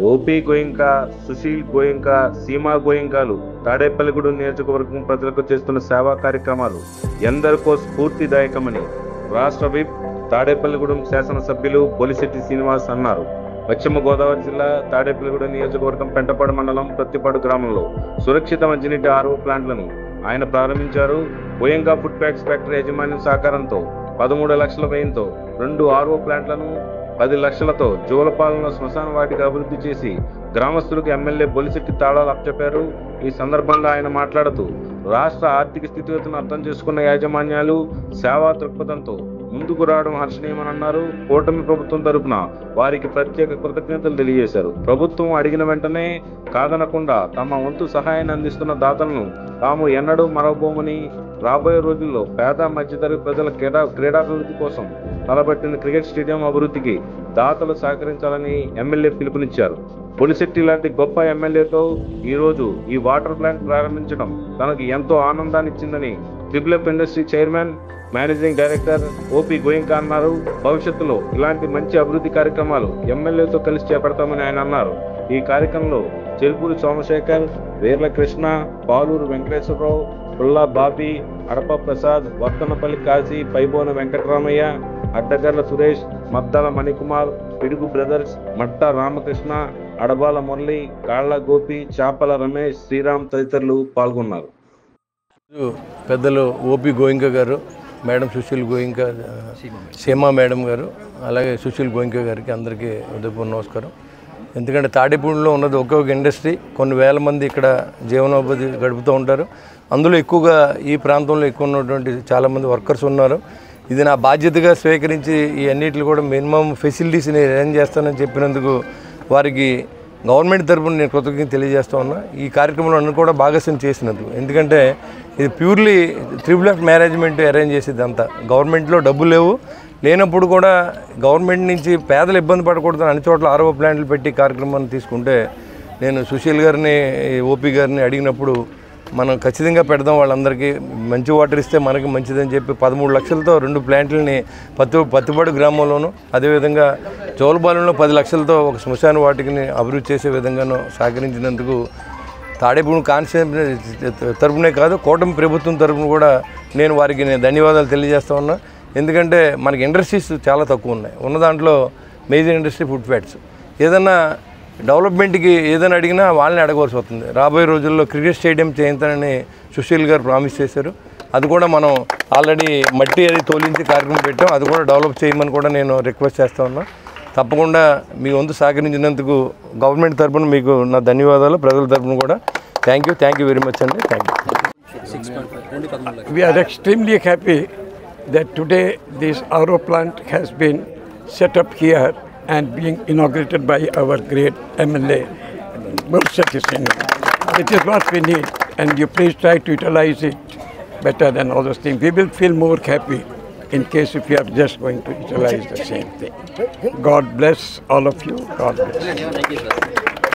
OP Goenka, Sushil Goenka, Seema గోయింకాలు Tadepalligudem నియోజకవర్గం ప్రజలకు చేస్తున్న సేవా కార్యక్రమాలు ఎందరికో స్ఫూర్తిదాయకమని రాష్ట్ర విప్ తాడేపల్లిగూడెం శాసనసభ్యులు బొలిశెట్టి శ్రీనివాస్ అన్నారు. పశ్చిమ గోదావరి జిల్లా తాడేపల్లిగూడెం నియోజకవర్గం పెంటపాడు మండలం ప్రత్తిపాడు గ్రామంలో సురక్షిత మంచినీటి ఆర్ఓ ప్లాంట్లను ఆయన ప్రారంభించారు. గోయింకా ఫుడ్ ప్యాక్స్ ఫ్యాక్టరీ యాజమాన్యం సహకారంతో 13 లక్షల వ్యయంతో 2 ఆర్ఓ ప్లాంట్లను 10 లక్షలతో జూలపాలెంలో శ్మశాన వాటిక అభివృద్ధి చేసి గ్రామస్తులకు ఎమ్మెల్యే బొలిశెట్టి తాళాలు అప్పచెప్పారు. ఈ సందర్భంగా ఆయన మాట్లాడుతూ రాష్ట్ర ఆర్థిక స్థితిగతులను అర్థం చేసుకున్న యాజమాన్యాలు సేవా దృక్పథంతో ముందుకు రావడం హర్షణీయమని అన్నారు. కూటమి ప్రభుత్వం తరపున వారికి ప్రత్యేక కృతజ్ఞతలు తెలియజేశారు. ప్రభుత్వం అడిగిన వెంటనే కాదనకుండా తమ వంతు సహాయాన్ని అందిస్తున్న దాతలను తాము ఎన్నడూ మరవబోమని, రాబోయే రోజుల్లో పేద మధ్యతరగతి ప్రజల క్రీడాభివృద్ధి కోసం తలబట్టిన క్రికెట్ స్టేడియం అభివృద్ధికి దాతలు సహకరించాలని ఎమ్మెల్యే పిలుపునిచ్చారు. బొలిశెట్టి లాంటి గొప్ప ఎమ్మెల్యేతో ఈరోజు ఈ వాటర్ ప్లాంట్ ప్రారంభించడం తనకు ఎంతో ఆనందాన్ని ఇచ్చిందని triple industry chairman, managing director OP Goenka అన్నారు. భవిష్యత్తులో ఇలాంటి మంచి అభివృద్ధి కార్యక్రమాలు ఎమ్మెల్యేతో కలిసి చేపడతామని ఆయన అన్నారు. ఈ కార్యక్రమంలో చెరుపూరి సోమశేఖర్, వీర్ల కృష్ణ, పాలూరు వెంకటేశ్వరరావు, పుల్లా బాబీ, అడప ప్రసాద్, వర్తనపల్లి కాశీ, పైబోన వెంకటరామయ్య, అడ్డగర్ల సురేష్, మద్దాల మణికుమార్, పిడుగు బ్రదర్స్, మట్ట రామకృష్ణ, అడబాల మురళి, కాళ్ళ గోపి, చాపల రమేష్, శ్రీరామ్ తదితరులు పాల్గొన్నారు. పెద్దలు ఓపీ గోయింకా గారు, మేడం సుశీల్ గోయింకా, సీమా మేడం గారు, అలాగే సుశీల్ గోయింకా గారికి అందరికీ ఉదయపూర్వ నమస్కారం. ఎందుకంటే తాడేపూడిలో ఉన్నది ఒక ఇండస్ట్రీ, కొన్ని వేల మంది ఇక్కడ జీవనోపాధి గడుపుతూ ఉంటారు. అందులో ఎక్కువగా ఈ ప్రాంతంలో ఎక్కువ ఉన్నటువంటి చాలామంది వర్కర్స్ ఉన్నారు. ఇది నా బాధ్యతగా స్వీకరించి ఈ అన్నిటిని కూడా మినిమం ఫెసిలిటీస్ని అరేంజ్ చేస్తానని చెప్పినందుకు వారికి గవర్నమెంట్ తరఫున నేను కృతజ్ఞత తెలియజేస్తూ ఉన్నా. ఈ కార్యక్రమంలో నన్ను కూడా భాగస్వామ్యం చేసినందుకు. ఎందుకంటే ఇది purely triple F management arrange చేసేది అంతా. గవర్నమెంట్లో డబ్బులు లేనప్పుడు కూడా గవర్నమెంట్ నుంచి పేదలు ఇబ్బంది పడకూడదు అన్ని చోట్ల ఆర్ఓ ప్లాంట్లు పెట్టి కార్యక్రమాన్ని తీసుకుంటే నేను సుశీల్ గారిని, ఓపీ గారిని అడిగినప్పుడు మనం ఖచ్చితంగా పెడదాం, వాళ్ళందరికీ మంచి వాటర్ ఇస్తే మనకి మంచిదని చెప్పి 13 లక్షలతో 2 ప్లాంట్లని పత్తిపాడు గ్రామంలోను, అదేవిధంగా జోలపాలెంలో 10 లక్షలతో ఒక శ్మశాన వాటికని అభివృద్ధి చేసే విధంగాను సహకరించినందుకు తాడేపూడి కాన్స్టిట్యూన్సీ తరపునే కాదు, కూటమి ప్రభుత్వం తరపున కూడా నేను వారికి ధన్యవాదాలు తెలియజేస్తూ ఉన్నా. ఎందుకంటే మనకి ఇండస్ట్రీస్ చాలా తక్కువ ఉన్నాయి. ఉన్న దాంట్లో మేజర్ ఇండస్ట్రీ ఫుడ్ ఫ్యాట్స్. ఏదన్నా డెవలప్మెంట్కి ఏదైనా అడిగినా వాళ్ళని అడగవలసి వస్తుంది. రాబోయే రోజుల్లో క్రికెట్ స్టేడియం చేయించాలని సుశీల్ గారు ప్రామిస్ చేశారు. అది కూడా మనం ఆల్రెడీ మట్టి అది తోలించి కార్యక్రమం పెట్టాం. అది కూడా డెవలప్ చేయమని కూడా నేను రిక్వెస్ట్ చేస్తూ ఉన్నా. తప్పకుండా మీ వంతు సహకరించినందుకు గవర్నమెంట్ తరఫున మీకు నా ధన్యవాదాలు, ప్రజల తరఫున కూడా థ్యాంక్ యూ వెరీ మచ్ అండి. Thank you. We are extremely happy that today this RO plant has been set up here and being inaugurated by our great MLA, Bolisetti Srinivas. It is what we need, and you please try to utilize it better than all those things. We will feel more happy in case if you are just going to utilize the same thing. God bless all of you. God bless.